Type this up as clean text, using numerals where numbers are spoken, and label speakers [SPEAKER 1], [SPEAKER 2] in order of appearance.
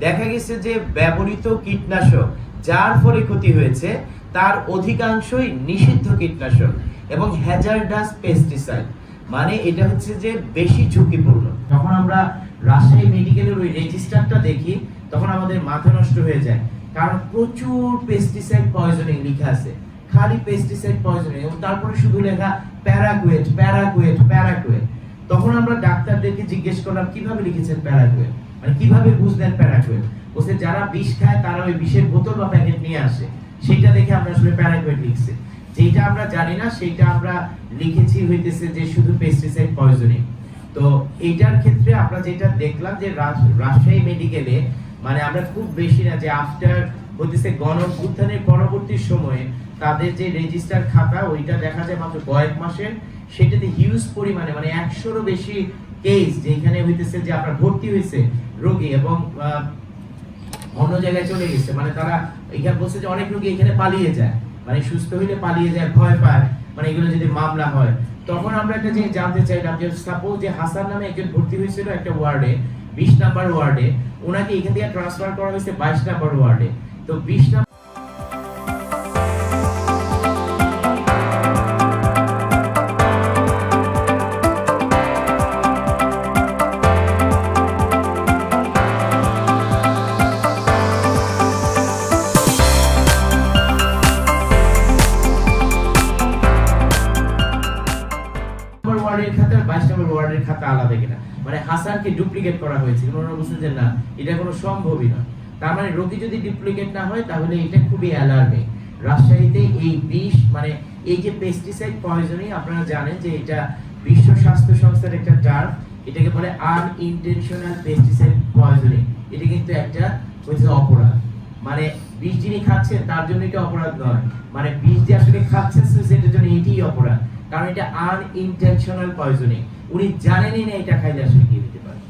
[SPEAKER 1] দেখা গেছে যে ব্যবহৃত কীটনাশক যার ফলে ক্ষতি হয়েছে তার অধিকাংশই নিষিদ্ধ কীটনাশক এবং হ্যাজার্ডাস পেস্টিসাইড, মানে এটা হচ্ছে যে বেশি ঝুঁকিপূর্ণ। যখন আমরা রাজশাহী মেডিকেলের ওই রেজিস্টারটা দেখি তখন আমাদের মাথা নষ্ট হয়ে যায়, কারণ প্রচুর পেস্টিসাইড পয়জনিং লেখা আছে, খালি পেস্টিসাইড পয়জনিং, এবং তারপরে শুধু লেখা প্যারাকুয়েট প্যারাকুয়েট প্যারাকুয়েট। তখন আমরা ডাক্তারদেরকে জিজ্ঞেস করলাম কিভাবে লিখেছেন প্যারাকুয়েট, মানে কিভাবে বুঝলেন প্যারাকুয়েট? বলছে যারা বিষ খায় তারা ওই বিষের বোতল বা প্যাকেট নিয়ে আসে, সেটা দেখে আমরা আসলে প্যারাকুয়েট লিখছি। যেটা আমরা জানি না সেটা আমরা লিখেছি হইতেছে যে শুধু পেস্টিসাইড পয়জনিং। তো এইটার ক্ষেত্রে আমরা যেটা দেখলাম যে রাজশাহী মেডিকেলে মানে আমরা খুব বেশি না, যে আফটার হইতেছে গণঅভ্যুত্থানের পরবর্তী সময়ে তাদের যে রেজিস্টার খাতা ওইটা দেখা যায় মাত্র কয়েক মাসের, সেটাতে হিউজ পরিমাণে মানে 100-রও বেশি কেস যেখানে হইতেছে যে আপনার ভর্তি হয়েছে রোগী এবং অন্য জায়গায় চলে গেছে, মানে তারা এখানে বলছে যে অনেক রোগী এখানে পালিয়ে যায়, মানে সুস্থ হইলে পালিয়ে যায়, ভয় পায়, মানে এগুলো যদি মামলা হয়। তখন আমরা একটা জিনিস জানতে চাইলাম যে সাপোজ যে হাসান নামে একজন ভর্তি হয়েছিল একটা ওয়ার্ডে 20 নাম্বার ওয়ার্ডে, ওনাকে এখান থেকে ট্রান্সফার করা হয়েছে 22 নাম্বার ওয়ার্ডে। তো 20 নাম্বার ওয়ার্ডের খাতা 22 নম্বর ওয়ার্ডের খাতা আলাদা কিনা, মানে হাসানকে ডুপ্লিকেট করা হয়েছে। ওনারা বলছেন যে না, এটা কোনো সম্ভবই না। তার মানে রোগী যদি ডুপ্লিকেট না হয় তাহলে এটা খুবই অ্যালার্মিং। রাজশাহীতে এই বিষ মানে এই যে পেস্টিসাইড পয়জনিং, আপনারা জানেন যে এটা বিশ্ব স্বাস্থ্য সংস্থার একটা টার্ম, এটাকে বলে আনইনটেনশনাল পেস্টিসাইড পয়জনিং। এটা কিন্তু একটা হচ্ছে অপরাধ, মানে বিষ যিনি খাচ্ছেন তার জন্য এটা অপরাধ নয়, মানে বিষ যে আসলে খাচ্ছেন সেটার জন্য এটাই অপরাধ, কারণ এটা আনইনটেনশনাল পয়জনিং। উনি জানেনই না এটা খাইলে আসলে কি হতে পারে।